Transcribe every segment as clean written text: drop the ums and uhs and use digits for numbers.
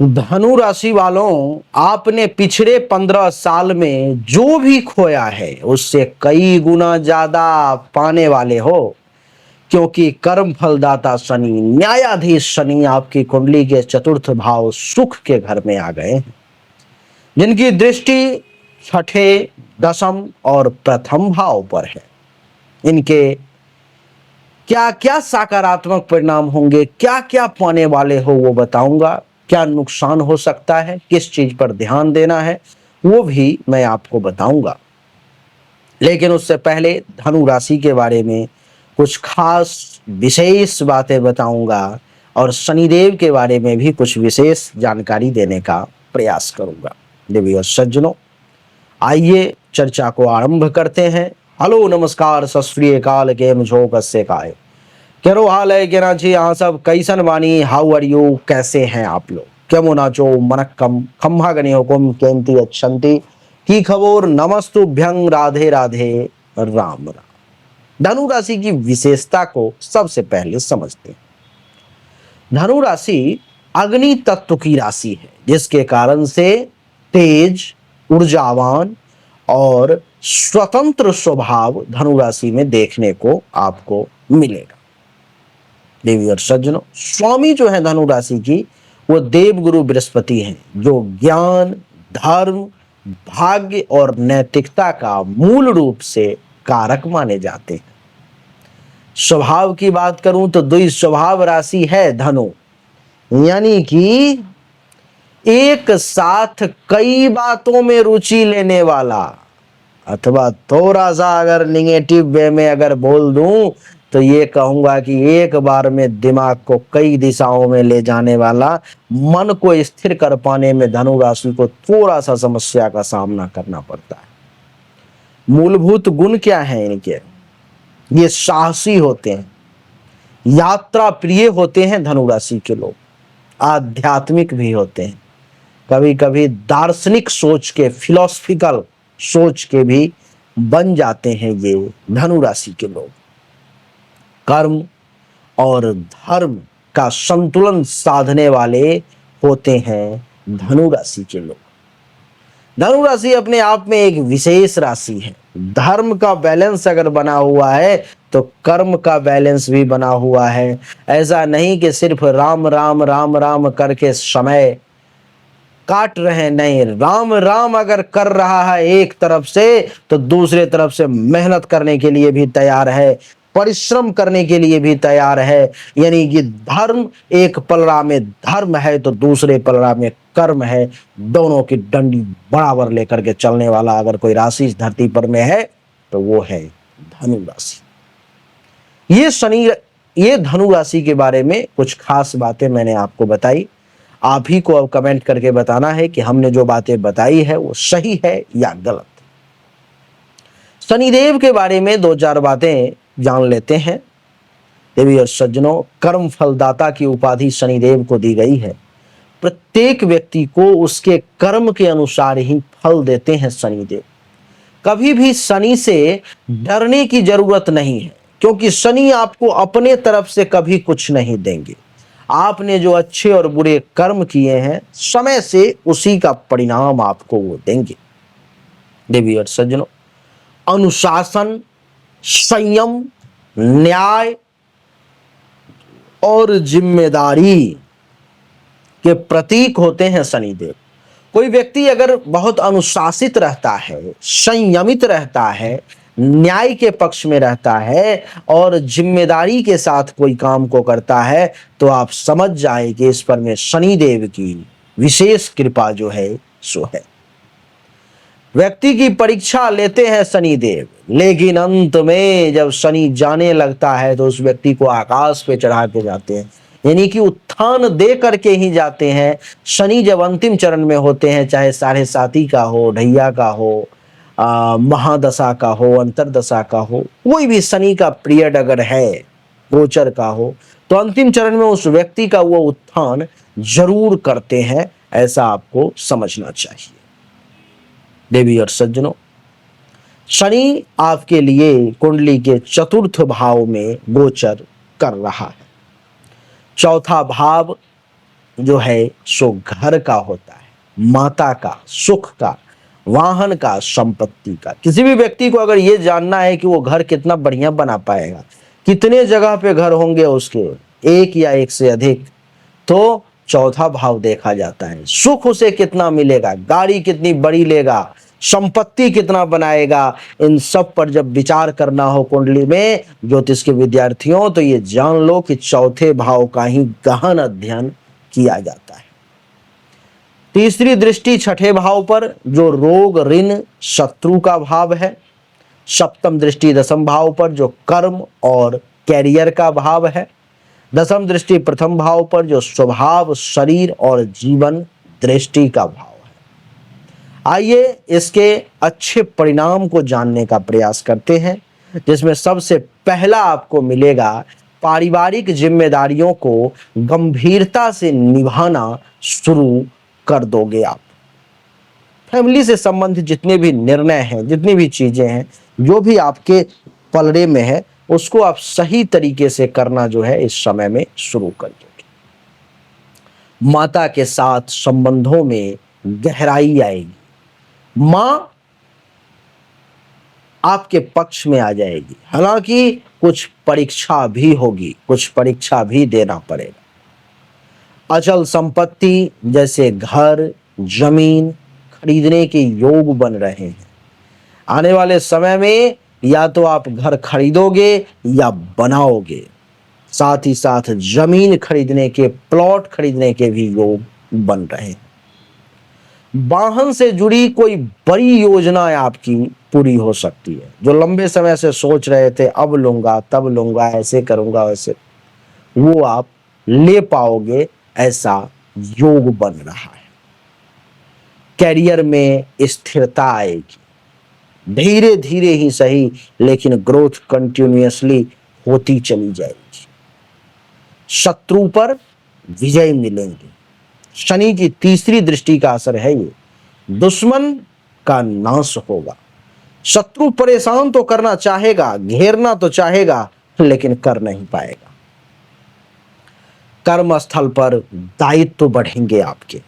धनु राशि वालों, आपने पिछले 15 साल में जो भी खोया है उससे कई गुना ज्यादा पाने वाले हो, क्योंकि कर्म फलदाता शनि, न्यायाधीश शनि आपकी कुंडली के चतुर्थ भाव सुख के घर में आ गए हैं, जिनकी दृष्टि छठे, दसम और प्रथम भाव पर है। इनके क्या क्या सकारात्मक परिणाम होंगे, क्या क्या पाने वाले हो वो बताऊंगा, क्या नुकसान हो सकता है, किस चीज पर ध्यान देना है वो भी मैं आपको बताऊंगा। लेकिन उससे पहले धनु राशि के बारे में कुछ खास विशेष बातें बताऊंगा और शनिदेव के बारे में भी कुछ विशेष जानकारी देने का प्रयास करूंगा। देवी और सज्जनों, आइए चर्चा को आरंभ करते हैं। हेलो, नमस्कार, सत श्री अकाल, केम छो, कस्से काय, केरो हाल है, केना छी यहाँ सब, कैसन बानी, हाउ आर यू, कैसे हैं आप लोग, केमो नाचो, मनक्कम, खम्हा गनी हुकुम, केमती अच्छंती, की खबर, नमस्तुभ्यं, राधे राधे, राम राम। धनु राशि की विशेषता को सबसे पहले समझते हैं। धनु राशि अग्नि तत्व की राशि है, जिसके कारण से तेज, ऊर्जावान और स्वतंत्र स्वभाव धनु राशि में देखने को आपको मिलेगा। देवी और सज्जनों, स्वामी जो है धनु राशि की, वो देवगुरु बृहस्पति हैं, जो ज्ञान, धर्म, भाग्य और नैतिकता का मूल रूप से कारक माने जाते हैं। स्वभाव की बात करूं तो द्विस्वभाव राशि है धनु, यानी कि एक साथ कई बातों में रुचि लेने वाला, अथवा थोड़ा सा अगर निगेटिव वे में अगर बोल दूं तो ये कहूंगा कि एक बार में दिमाग को कई दिशाओं में ले जाने वाला, मन को स्थिर कर पाने में धनु राशि को थोड़ा सा समस्या का सामना करना पड़ता है। मूलभूत गुण क्या है इनके? ये साहसी होते हैं, यात्रा प्रिय होते हैं धनु राशि के लोग, आध्यात्मिक भी होते हैं, कभी कभी दार्शनिक सोच के, फिलोसफिकल सोच के भी बन जाते हैं ये धनु राशि के लोग। कर्म और धर्म का संतुलन साधने वाले होते हैं धनु राशि के लोग। धनु राशि अपने आप में एक विशेष राशि है। धर्म का बैलेंस अगर बना हुआ है तो कर्म का बैलेंस भी बना हुआ है। ऐसा नहीं कि सिर्फ राम राम राम राम करके समय काट रहे, नहीं, राम राम अगर कर रहा है एक तरफ से तो दूसरे तरफ से मेहनत करने के लिए भी तैयार है, परिश्रम करने के लिए भी तैयार है। यानी कि धर्म एक पलड़ा में धर्म है तो दूसरे पलड़ा में कर्म है, दोनों की डंडी बराबर लेकर के चलने वाला अगर कोई राशि इस धरती पर में है तो वो है धनु राशि। ये धनु राशि के बारे में कुछ खास बातें मैंने आपको बताई। आप ही को अब कमेंट करके बताना है कि हमने जो बातें बताई है वो सही है या गलत। शनिदेव के बारे में दो चार बातें जान लेते हैं। देवी और सज्जनों, कर्म फलदाता की उपाधि शनिदेव को दी गई है। प्रत्येक व्यक्ति को उसके कर्म के अनुसार ही फल देते हैं शनिदेव। कभी भी शनि से डरने की जरूरत नहीं है, क्योंकि शनि आपको अपने तरफ से कभी कुछ नहीं देंगे। आपने जो अच्छे और बुरे कर्म किए हैं, समय से उसी का परिणाम आपको वो देंगे। देवी और सज्जनों, अनुशासन, संयम, न्याय और जिम्मेदारी के प्रतीक होते हैं शनिदेव। कोई व्यक्ति अगर बहुत अनुशासित रहता है, संयमित रहता है, न्याय के पक्ष में रहता है और जिम्मेदारी के साथ कोई काम को करता है, तो आप समझ जाए कि इस पर में शनिदेव की विशेष कृपा जो है सो है। व्यक्ति की परीक्षा लेते हैं शनिदेव, लेकिन अंत में जब शनि जाने लगता है तो उस व्यक्ति को आकाश पे चढ़ा के जाते हैं, यानी कि उत्थान दे करके ही जाते हैं। शनि जब अंतिम चरण में होते हैं, चाहे 7.5 का हो, ढैया का हो, महादशा का हो, अंतरदशा का हो, कोई भी शनि का पीरियड अगर है, गोचर का हो, तो अंतिम चरण में उस व्यक्ति का वो उत्थान जरूर करते हैं। ऐसा आपको समझना चाहिए। देवी और सज्जनों, शनि आपके लिए कुंडली के चतुर्थ भाव में गोचर कर रहा है। चौथा भाव जो है सो घर का होता है, माता का, सुख का, वाहन का, संपत्ति का। किसी भी व्यक्ति को अगर ये जानना है कि वो घर कितना बढ़िया बना पाएगा, कितने जगह पे घर होंगे उसके, एक या एक से अधिक, तो चौथा भाव देखा जाता है। सुख उसे कितना मिलेगा, गाड़ी कितनी बड़ी लेगा, संपत्ति कितना बनाएगा, इन सब पर जब विचार करना हो कुंडली में ज्योतिष के विद्यार्थियों, तो ये जान लो कि चौथे भाव का ही गहन अध्ययन किया जाता है। तीसरी दृष्टि छठे भाव पर, जो रोग, ऋण, शत्रु का भाव है। सप्तम दृष्टि दसम भाव पर, जो कर्म और कैरियर का भाव है। दसम दृष्टि प्रथम भाव पर, जो स्वभाव, शरीर और जीवन दृष्टि का भाव है। आइए इसके अच्छे परिणाम को जानने का प्रयास करते हैं, जिसमें सबसे पहला आपको मिलेगा, पारिवारिक जिम्मेदारियों को गंभीरता से निभाना शुरू कर दोगे आप। फैमिली से संबंधित जितने भी निर्णय हैं, जितनी भी चीजें हैं, जो भी आपके पलड़े में है, उसको आप सही तरीके से करना जो है इस समय में शुरू कर दोगे। माता के साथ संबंधों में गहराई आएगी, मां आपके पक्ष में आ जाएगी। हालांकि कुछ परीक्षा भी होगी, कुछ परीक्षा भी देना पड़ेगा। अचल संपत्ति जैसे घर, जमीन खरीदने के योग बन रहे हैं। आने वाले समय में या तो आप घर खरीदोगे या बनाओगे, साथ ही साथ जमीन खरीदने के, प्लॉट खरीदने के भी योग बन रहे हैं। वाहन से जुड़ी कोई बड़ी योजनाएं आपकी पूरी हो सकती है। जो लंबे समय से सोच रहे थे, अब लूंगा, तब लूंगा, ऐसे करूंगा, वैसे, वो आप ले पाओगे, ऐसा योग बन रहा है। कैरियर में स्थिरता आएगी, धीरे धीरे ही सही, लेकिन ग्रोथ कंटिन्यूअसली होती चली जाएगी। शत्रु पर विजय मिलेंगे। शनि की तीसरी दृष्टि का असर है ये, दुश्मन का नाश होगा। शत्रु परेशान तो करना चाहेगा, घेरना तो चाहेगा, लेकिन कर नहीं पाएगा। कर्म स्थल पर दायित्व बढ़ेंगे आपके,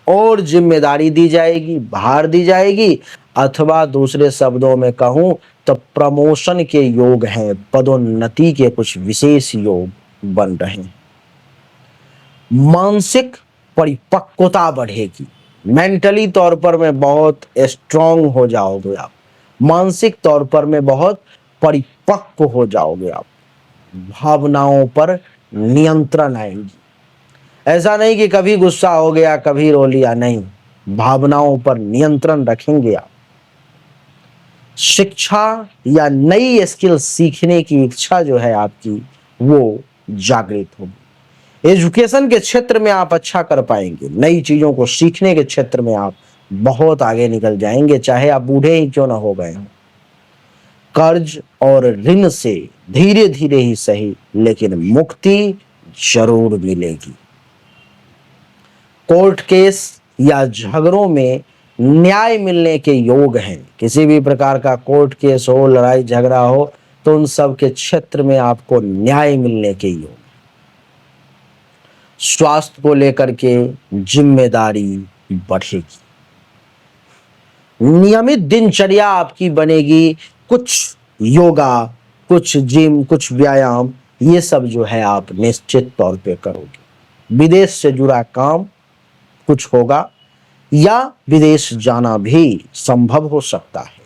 और जिम्मेदारी दी जाएगी, भार दी जाएगी, अथवा दूसरे शब्दों में कहूं तो प्रमोशन के योग हैं, पदोन्नति के कुछ विशेष योग बन रहे हैं। मानसिक परिपक्वता बढ़ेगी, मेंटली तौर पर में बहुत स्ट्रांग हो जाओगे आप, मानसिक तौर पर में बहुत परिपक्व हो जाओगे आप। भावनाओं पर नियंत्रण आएगी। ऐसा नहीं कि कभी गुस्सा हो गया, कभी रो लिया, नहीं, भावनाओं पर नियंत्रण रखेंगे आप। शिक्षा या नई स्किल सीखने की इच्छा जो है आपकी, वो जागृत होगी। एजुकेशन के क्षेत्र में आप अच्छा कर पाएंगे, नई चीजों को सीखने के क्षेत्र में आप बहुत आगे निकल जाएंगे, चाहे आप बूढ़े ही क्यों ना हो गए हों। कर्ज और ऋण से धीरे धीरे ही सही, लेकिन मुक्ति जरूर मिलेगी। कोर्ट केस या झगड़ों में न्याय मिलने के योग हैं। किसी भी प्रकार का कोर्ट केस हो, लड़ाई झगड़ा हो, तो उन सब के क्षेत्र में आपको न्याय मिलने के योग। स्वास्थ्य को लेकर के जिम्मेदारी बढ़ेगी। नियमित दिनचर्या आपकी बनेगी, कुछ योगा, कुछ जिम, कुछ व्यायाम, ये सब जो है आप निश्चित तौर पे करोगे। विदेश से जुड़ा काम कुछ होगा, या विदेश जाना भी संभव हो सकता है।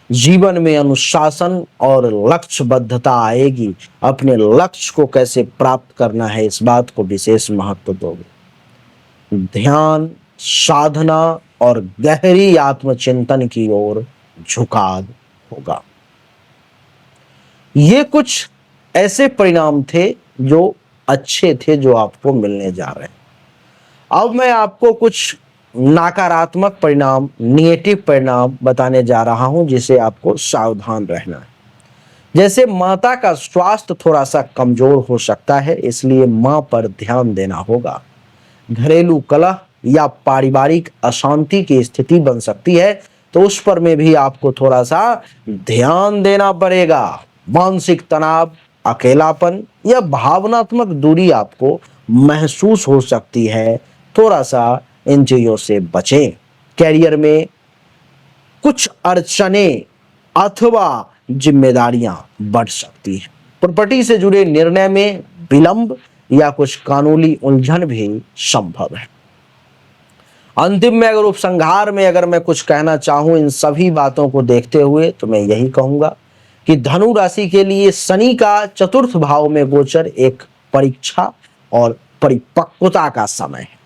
जीवन में अनुशासन और लक्ष्यबद्धता आएगी। अपने लक्ष्य को कैसे प्राप्त करना है, इस बात को विशेष महत्व दोगे। ध्यान, साधना और गहरी आत्मचिंतन की ओर झुकाव होगा। ये कुछ ऐसे परिणाम थे जो अच्छे थे, जो आपको मिलने जा रहे हैं। अब मैं आपको कुछ नकारात्मक परिणाम, निगेटिव परिणाम बताने जा रहा हूं, जिसे आपको सावधान रहना है। जैसे माता का स्वास्थ्य थोड़ा सा कमजोर हो सकता है, इसलिए मां पर ध्यान देना होगा। घरेलू कलह या पारिवारिक अशांति की स्थिति बन सकती है, तो उस पर में भी आपको थोड़ा सा ध्यान देना पड़ेगा। मानसिक तनाव, अकेलापन या भावनात्मक दूरी आपको महसूस हो सकती है, थोड़ा सा इन चीजों से बचें। कैरियर में कुछ अड़चनें अथवा जिम्मेदारियां बढ़ सकती हैं। प्रॉपर्टी से जुड़े निर्णय में विलंब या कुछ कानूनी उलझन भी संभव है। अंतिम में अगर उपसंहार में अगर मैं कुछ कहना चाहूं इन सभी बातों को देखते हुए, तो मैं यही कहूंगा कि धनु राशि के लिए शनि का चतुर्थ भाव में गोचर एक परीक्षा और परिपक्वता का समय है।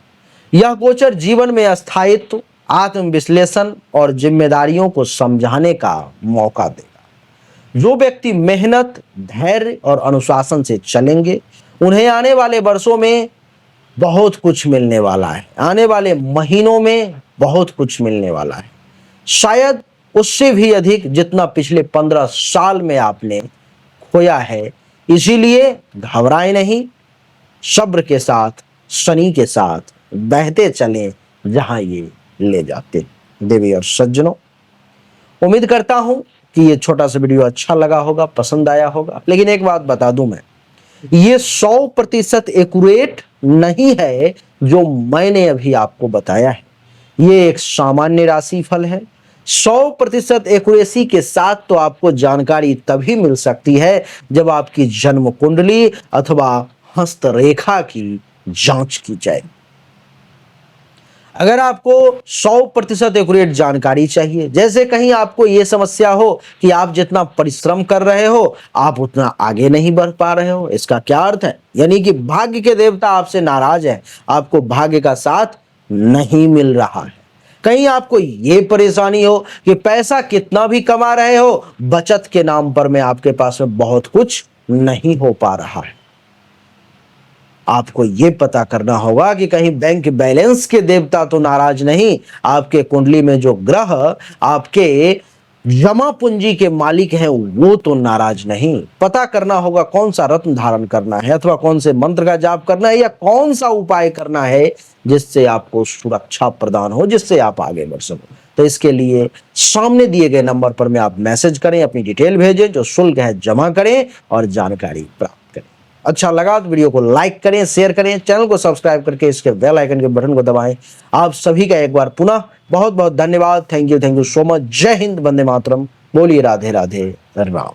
यह गोचर जीवन में स्थायित्व, आत्मविश्लेषण और जिम्मेदारियों को समझाने का मौका देगा। जो व्यक्ति मेहनत, धैर्य और अनुशासन से चलेंगे, उन्हें आने वाले वर्षों में बहुत कुछ मिलने वाला है। आने वाले महीनों में बहुत कुछ मिलने वाला है, शायद उससे भी अधिक जितना पिछले 15 साल में आपने खोया है। इसीलिए घबराएं नहीं, सब्र के साथ, शनि के साथ बहते चलें जहां ये ले जाते। देवी और सज्जनों, उम्मीद करता हूं कि ये छोटा सा वीडियो अच्छा लगा होगा, पसंद आया होगा। लेकिन एक बात बता दूं मैं, ये 100% एक्यूरेट नहीं है जो मैंने अभी आपको बताया है। ये एक सामान्य राशि फल है। 100% एक्यूरेसी के साथ तो आपको जानकारी तभी मिल सकती है जब आपकी जन्म कुंडली अथवा हस्तरेखा की जांच की जाए। अगर आपको 100% एक्यूरेट जानकारी चाहिए, जैसे कहीं आपको यह समस्या हो कि आप जितना परिश्रम कर रहे हो आप उतना आगे नहीं बढ़ पा रहे हो, इसका क्या अर्थ है? यानी कि भाग्य के देवता आपसे नाराज हैं, आपको भाग्य का साथ नहीं मिल रहा है। कहीं आपको ये परेशानी हो कि पैसा कितना भी कमा रहे हो, बचत के नाम पर में आपके पास में बहुत कुछ नहीं हो पा रहा है। आपको यह पता करना होगा कि कहीं बैंक बैलेंस के देवता तो नाराज नहीं, आपके कुंडली में जो ग्रह आपके जमा पूंजी के मालिक हैं वो तो नाराज नहीं। पता करना होगा कौन सा रत्न धारण करना है अथवा कौन से मंत्र का जाप करना है या कौन सा उपाय करना है जिससे आपको सुरक्षा प्रदान हो, जिससे आप आगे बढ़ सको। तो इसके लिए सामने दिए गए नंबर पर में आप मैसेज करें, अपनी डिटेल भेजें, जो शुल्क है जमा करें और जानकारी प्राप्त करें। अच्छा लगा तो वीडियो को लाइक करें, शेयर करें, चैनल को सब्सक्राइब करके इसके बेल आइकन के बटन को दबाएं। आप सभी का एक बार पुनः बहुत बहुत धन्यवाद। Thank you so much. जय हिंद, वंदे मातरम। बोलिए राधे राधे, राम।